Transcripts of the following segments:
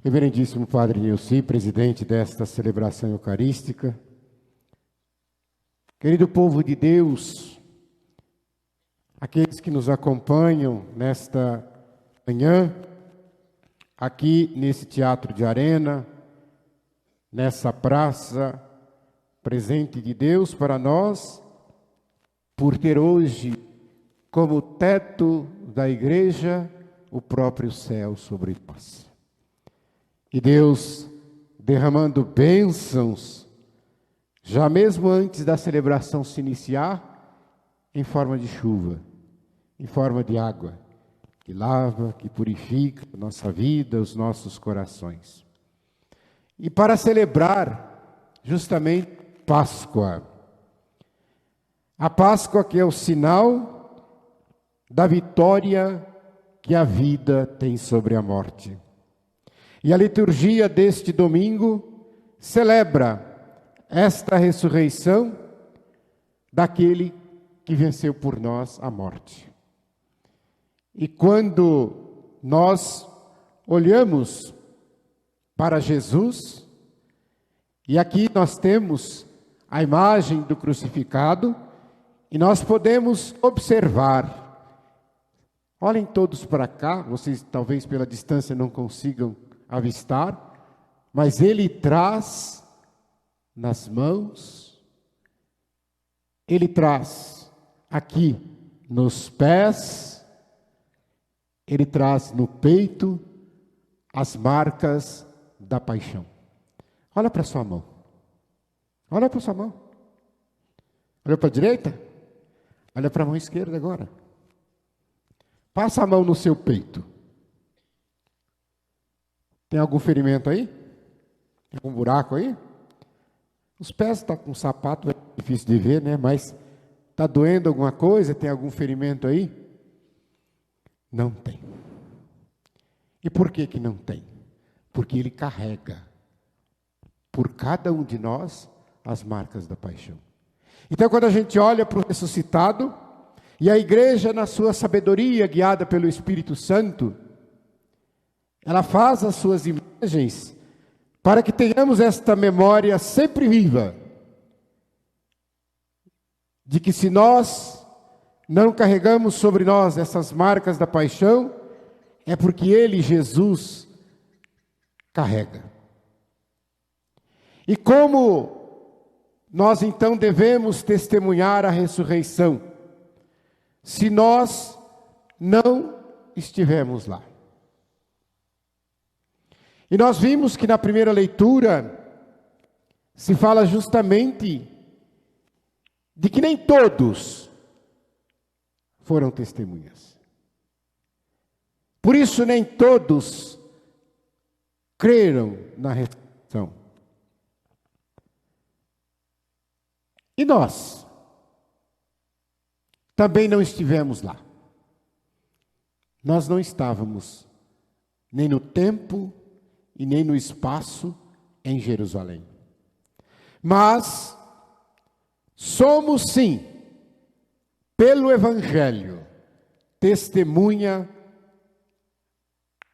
Reverendíssimo Padre Nilci, presidente desta celebração eucarística, querido povo de Deus, aqueles que nos acompanham nesta manhã, aqui nesse teatro de arena, nessa praça, presente de Deus para nós, por ter hoje como teto da igreja o próprio céu sobre nós. E Deus derramando bênçãos, já mesmo antes da celebração se iniciar, em forma de chuva, em forma de água, que lava, que purifica a nossa vida, os nossos corações. E para celebrar justamente Páscoa. A Páscoa que é o sinal da vitória que a vida tem sobre a morte. E a liturgia deste domingo celebra esta ressurreição daquele que venceu por nós a morte. E quando nós olhamos para Jesus, e aqui nós temos a imagem do crucificado, e nós podemos observar, olhem todos para cá, vocês talvez pela distância não consigam avistar, mas ele traz nas mãos, ele traz aqui nos pés, ele traz no peito as marcas da paixão. Olha para sua mão. Olha para sua mão. Olha para a direita. Olha para a mão esquerda agora. Passa a mão no seu peito. Tem algum ferimento aí? Tem algum buraco aí? Os pés estão com sapato, é difícil de ver, né? Mas está doendo alguma coisa? Tem algum ferimento aí? Não tem. E por que que não tem? Porque ele carrega por cada um de nós as marcas da paixão. Então, quando a gente olha para o ressuscitado, e a igreja, na sua sabedoria, guiada pelo Espírito Santo, ela faz as suas imagens para que tenhamos esta memória sempre viva, de que se nós não carregamos sobre nós essas marcas da paixão, é porque Ele, Jesus, carrega. E como nós então devemos testemunhar a ressurreição, se nós não estivermos lá? E nós vimos que na primeira leitura se fala justamente de que nem todos foram testemunhas. Por isso nem todos creram na ressurreição. E nós também não estivemos lá. Nós não estávamos nem no tempo e nem no espaço em Jerusalém. Mas somos sim, pelo Evangelho, testemunha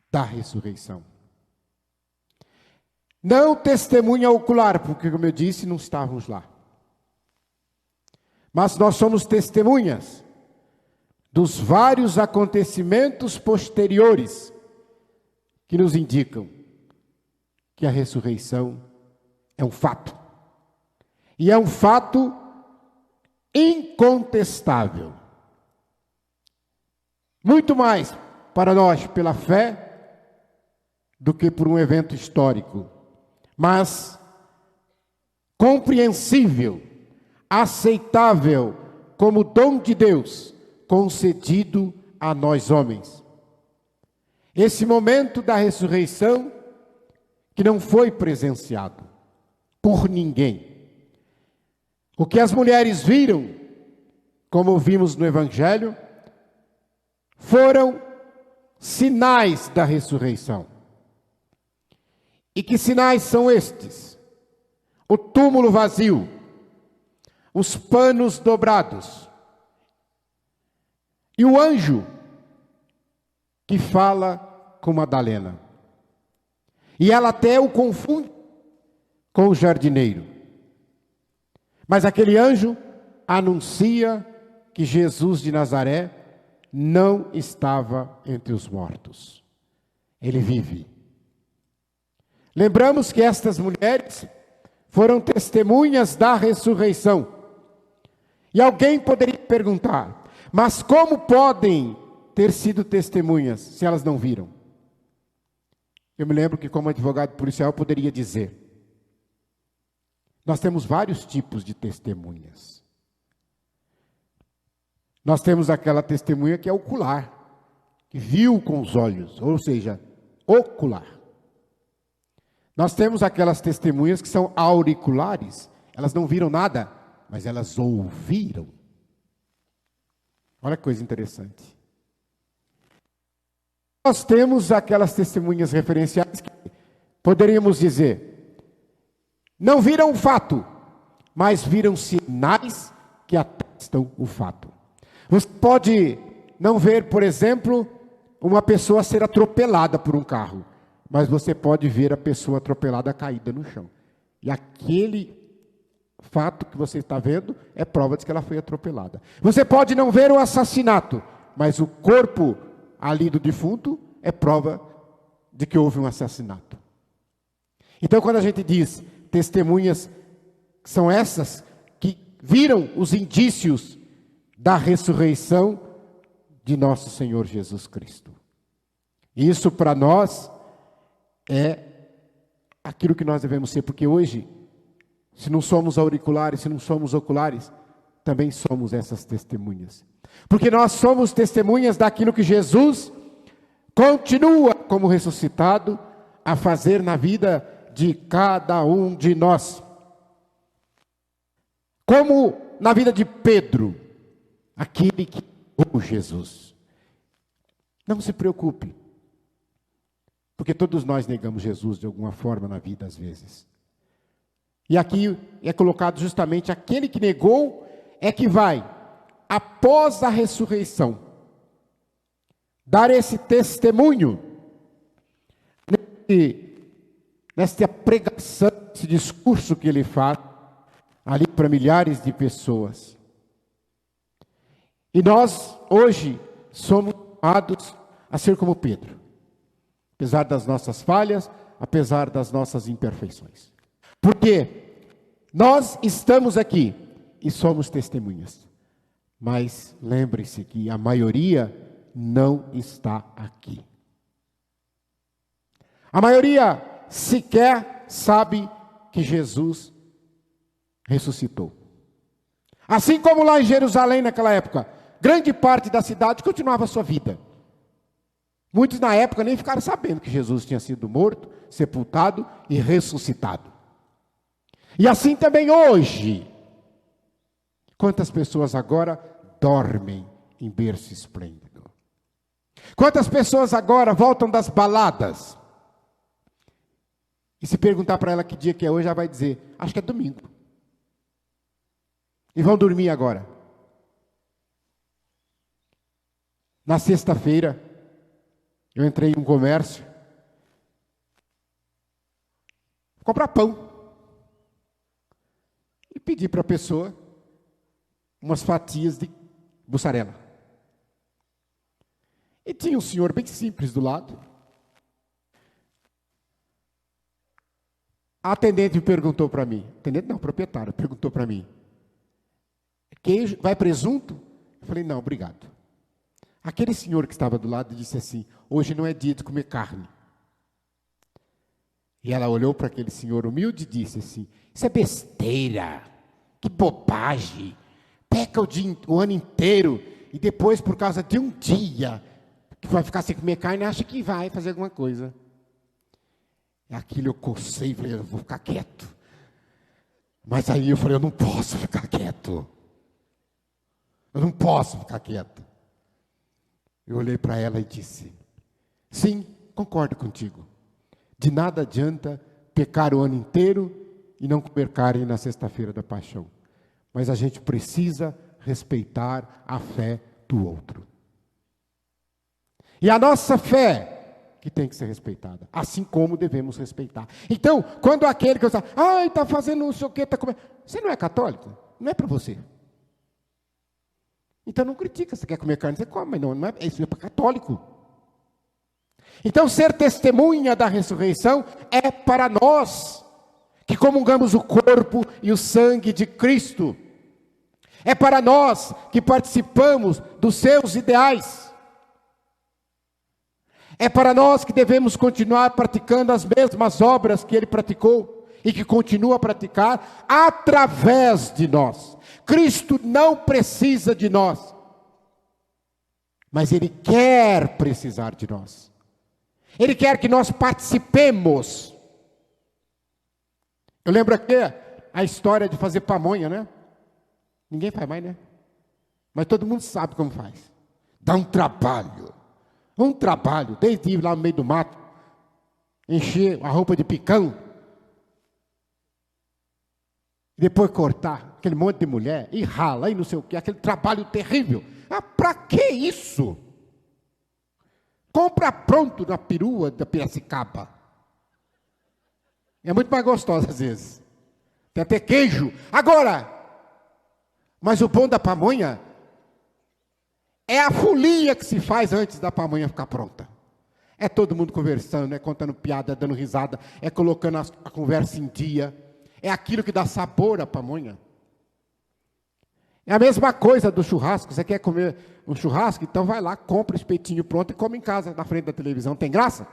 da ressurreição. Não testemunha ocular, porque como eu disse, não estávamos lá. Mas nós somos testemunhas dos vários acontecimentos posteriores que nos indicam que a ressurreição é um fato. E é um fato incontestável. Muito mais para nós pela fé do que por um evento histórico. Mas compreensível, aceitável como dom de Deus concedido a nós homens. Esse momento da ressurreição que não foi presenciado por ninguém. O que as mulheres viram, como vimos no Evangelho, foram sinais da ressurreição. E que sinais são estes? O túmulo vazio, os panos dobrados, e o anjo que fala com Madalena. E ela até o confunde com o jardineiro. Mas aquele anjo anuncia que Jesus de Nazaré não estava entre os mortos. Ele vive. Lembramos que estas mulheres foram testemunhas da ressurreição. E alguém poderia perguntar, mas como podem ter sido testemunhas se elas não viram? Eu me lembro que, como advogado policial, eu poderia dizer: nós temos vários tipos de testemunhas. Nós temos aquela testemunha que é ocular, que viu com os olhos, ou seja, ocular. Nós temos aquelas testemunhas que são auriculares, elas não viram nada, mas elas ouviram. Olha que coisa interessante. Nós temos aquelas testemunhas referenciais que poderíamos dizer, não viram o fato, mas viram sinais que atestam o fato. Você pode não ver, por exemplo, uma pessoa ser atropelada por um carro, mas você pode ver a pessoa atropelada caída no chão. E aquele fato que você está vendo é prova de que ela foi atropelada. Você pode não ver o assassinato, mas o corpo ali do defunto é prova de que houve um assassinato. Então, quando a gente diz testemunhas, são essas que viram os indícios da ressurreição de nosso Senhor Jesus Cristo. Isso para nós é aquilo que nós devemos ser, porque hoje, se não somos auriculares, se não somos oculares, também somos essas testemunhas. Porque nós somos testemunhas daquilo que Jesus continua, como ressuscitado, a fazer na vida de cada um de nós. Como na vida de Pedro, aquele que amou Jesus. Não se preocupe, porque todos nós negamos Jesus de alguma forma na vida às vezes. E aqui é colocado justamente aquele que negou é que vai, após a ressurreição, dar esse testemunho, nesta pregação, esse discurso que ele faz, ali para milhares de pessoas. E nós, hoje, somos chamados a ser como Pedro, apesar das nossas falhas, apesar das nossas imperfeições. Porque nós estamos aqui e somos testemunhas. Mas lembre-se que a maioria não está aqui. A maioria sequer sabe que Jesus ressuscitou. Assim como lá em Jerusalém naquela época, grande parte da cidade continuava a sua vida. Muitos na época nem ficaram sabendo que Jesus tinha sido morto, sepultado e ressuscitado. E assim também hoje. Quantas pessoas agora dormem em berço esplêndido? Quantas pessoas agora voltam das baladas? E se perguntar para ela que dia que é hoje, ela vai dizer, acho que é domingo. E vão dormir agora. Na sexta-feira, eu entrei em um comércio, comprar pão. E pedi para a pessoa umas fatias de mussarela. E tinha um senhor bem simples do lado. A atendente perguntou para mim, atendente não, proprietário, perguntou para mim, queijo, vai presunto? Eu falei, não, obrigado. Aquele senhor que estava do lado disse assim, hoje não é dia de comer carne. E ela olhou para aquele senhor humilde e disse assim, isso é besteira, que bobagem, peca o ano inteiro e depois por causa de um dia que vai ficar sem comer carne, acha que vai fazer alguma coisa. E aquilo eu cocei e falei, eu vou ficar quieto. Mas aí eu falei, eu não posso ficar quieto. Eu não posso ficar quieto. Eu olhei para ela e disse, sim, concordo contigo. De nada adianta pecar o ano inteiro e não comer carne na sexta-feira da paixão. Mas a gente precisa respeitar a fé do outro. E a nossa fé que tem que ser respeitada, assim como devemos respeitar. Então, quando aquele que fala, está fazendo não sei o que, está comendo, você não é católico? Não é para você. Então não critica, você quer comer carne, você come, mas não é, isso é para católico. Então ser testemunha da ressurreição é para nós, que comungamos o corpo e o sangue de Cristo. É para nós que participamos dos seus ideais. É para nós que devemos continuar praticando as mesmas obras que ele praticou e que continua a praticar através de nós. Cristo não precisa de nós, mas ele quer precisar de nós. Ele quer que nós participemos. Eu lembro aqui a história de fazer pamonha, né? Ninguém faz mais, né? Mas todo mundo sabe como faz. Dá um trabalho. Desde ir lá no meio do mato, encher a roupa de picão, depois cortar aquele monte de mulher, e rala, e não sei o que, aquele trabalho terrível. Para que isso? Compra pronto na perua da Piracicaba. É muito mais gostosa às vezes. Tem até queijo. Agora, mas o bom da pamonha é a folia que se faz antes da pamonha ficar pronta. É todo mundo conversando, é contando piada, dando risada, é colocando a conversa em dia. É aquilo que dá sabor à pamonha. É a mesma coisa do churrasco. Você quer comer um churrasco? Então vai lá, compra o espetinho pronto e come em casa, na frente da televisão. Tem graça?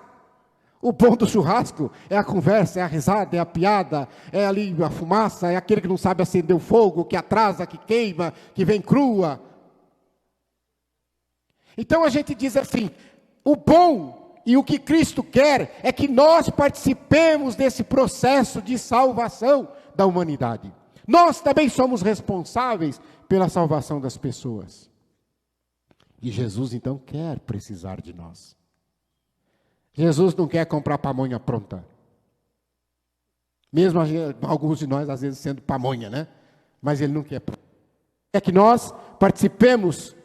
O bom do churrasco é a conversa, é a risada, é a piada, é ali a fumaça, é aquele que não sabe acender o fogo, que atrasa, que queima, que vem crua. Então a gente diz assim, o bom e o que Cristo quer é que nós participemos desse processo de salvação da humanidade. Nós também somos responsáveis pela salvação das pessoas. E Jesus então quer precisar de nós. Jesus não quer comprar pamonha pronta. Mesmo alguns de nós às vezes sendo pamonha, né? Mas ele não quer. É que nós participemos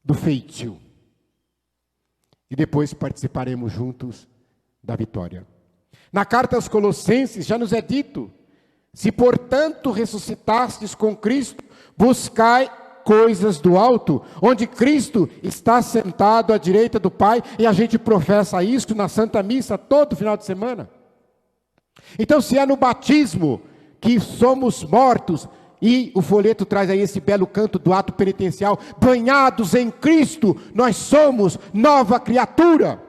do feitio. E depois participaremos juntos da vitória. Na carta aos Colossenses já nos é dito: se portanto ressuscitastes com Cristo, buscai coisas do alto, onde Cristo está sentado à direita do Pai, e a gente professa isso na Santa Missa todo final de semana. Então, se é no batismo que somos mortos, e o folheto traz aí esse belo canto do ato penitencial, banhados em Cristo, nós somos nova criatura.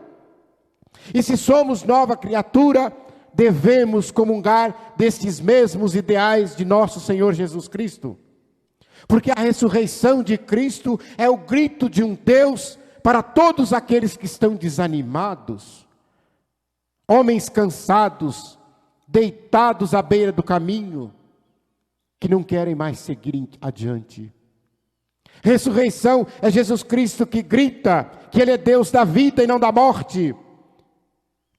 E se somos nova criatura, devemos comungar desses mesmos ideais de nosso Senhor Jesus Cristo. Porque a ressurreição de Cristo é o grito de um Deus para todos aqueles que estão desanimados, homens cansados, deitados à beira do caminho, que não querem mais seguir adiante. Ressurreição é Jesus Cristo que grita que Ele é Deus da vida e não da morte.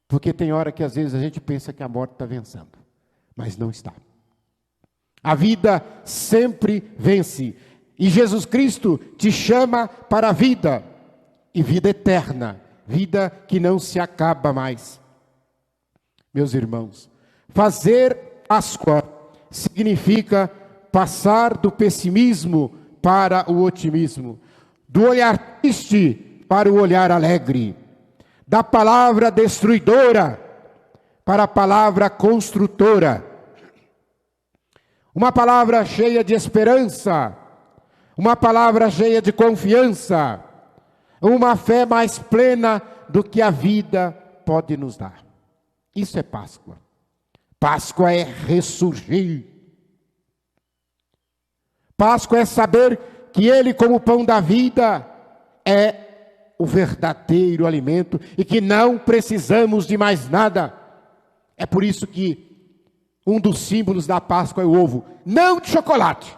Porque tem hora que às vezes a gente pensa que a morte está vencendo, mas não está. A vida sempre vence. E Jesus Cristo te chama para a vida. E vida eterna. Vida que não se acaba mais. Meus irmãos, fazer Páscoa significa passar do pessimismo para o otimismo. Do olhar triste para o olhar alegre. Da palavra destruidora para a palavra construtora. Uma palavra cheia de esperança, uma palavra cheia de confiança, uma fé mais plena do que a vida pode nos dar. Isso é Páscoa. Páscoa é ressurgir. Páscoa é saber que Ele, como pão da vida, é o verdadeiro alimento e que não precisamos de mais nada. É por isso que um dos símbolos da Páscoa é o ovo, não de chocolate.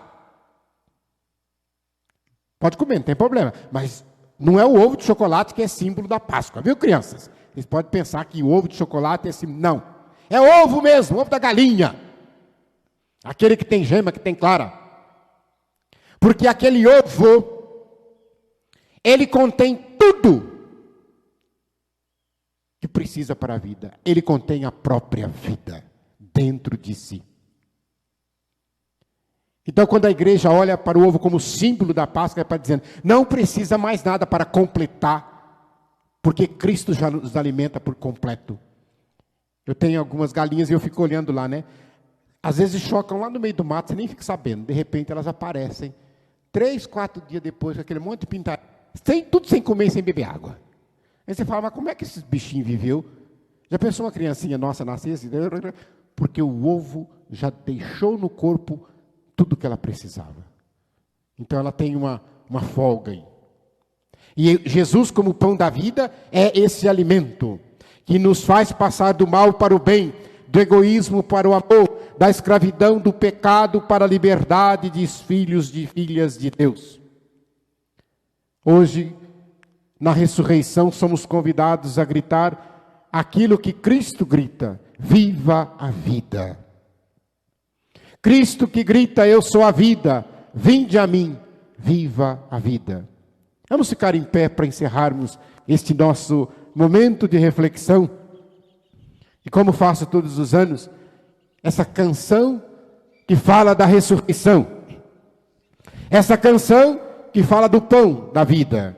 Pode comer, não tem problema, mas não é o ovo de chocolate que é símbolo da Páscoa, viu, crianças? Vocês podem pensar que o ovo de chocolate é símbolo, não. É ovo mesmo, ovo da galinha. Aquele que tem gema, que tem clara. Porque aquele ovo, ele contém tudo precisa para a vida. Ele contém a própria vida dentro de si. Então, quando a igreja olha para o ovo como símbolo da Páscoa, é para dizendo, não precisa mais nada para completar, porque Cristo já nos alimenta por completo. Eu tenho algumas galinhas e eu fico olhando lá, né? Às vezes chocam lá no meio do mato, você nem fica sabendo. De repente elas aparecem. 3, 4 dias depois, com aquele monte de pintar, tudo sem comer e sem beber água. Aí você fala, mas como é que esses bichinhos viveu? Já pensou uma criancinha nossa nascesse? Porque o ovo já deixou no corpo tudo que ela precisava. Então ela tem uma folga aí. E Jesus, como pão da vida, é esse alimento que nos faz passar do mal para o bem, do egoísmo para o amor, da escravidão, do pecado para a liberdade de filhos e filhas de Deus. Hoje, na ressurreição, somos convidados a gritar aquilo que Cristo grita: viva a vida. Cristo que grita, eu sou a vida, vinde a mim, viva a vida. Vamos ficar em pé para encerrarmos este nosso momento de reflexão. E como faço todos os anos, essa canção que fala da ressurreição. Essa canção que fala do pão da vida,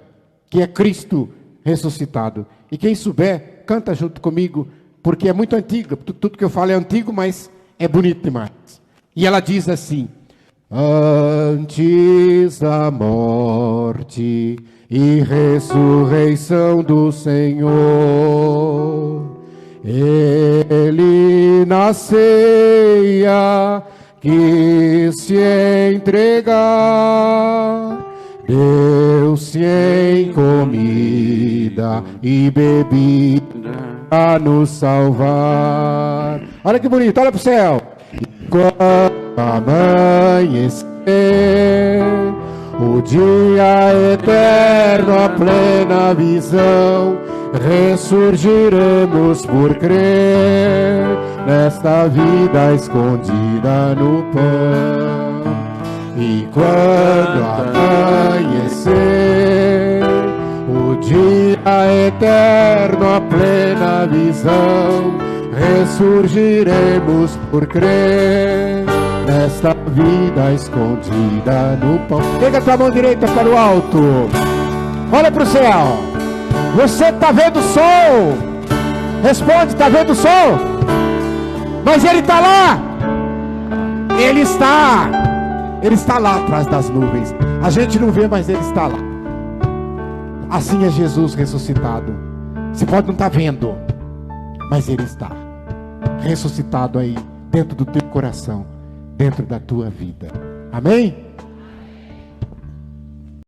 que é Cristo ressuscitado. E quem souber, canta junto comigo, porque é muito antiga. Tudo que eu falo é antigo, mas é bonito demais. E ela diz assim: antes da morte e ressurreição do Senhor, Ele na ceia quis se entregar, deu-se em comida e bebida a nos salvar. Olha que bonito, olha para o céu. Quando amanhecer, o dia eterno, a plena visão, ressurgiremos por crer nesta vida escondida no pão. E quando amanhecer, o dia eterno, a plena visão, ressurgiremos por crer nesta vida escondida no pão. Pega a tua mão direita para o alto, olha para o céu. Você está vendo o sol? Responde, está vendo o sol? Mas ele está lá. Ele está lá atrás das nuvens. A gente não vê, mas ele está lá. Assim é Jesus ressuscitado. Você pode não estar vendo, mas ele está ressuscitado aí dentro do teu coração, dentro da tua vida. Amém?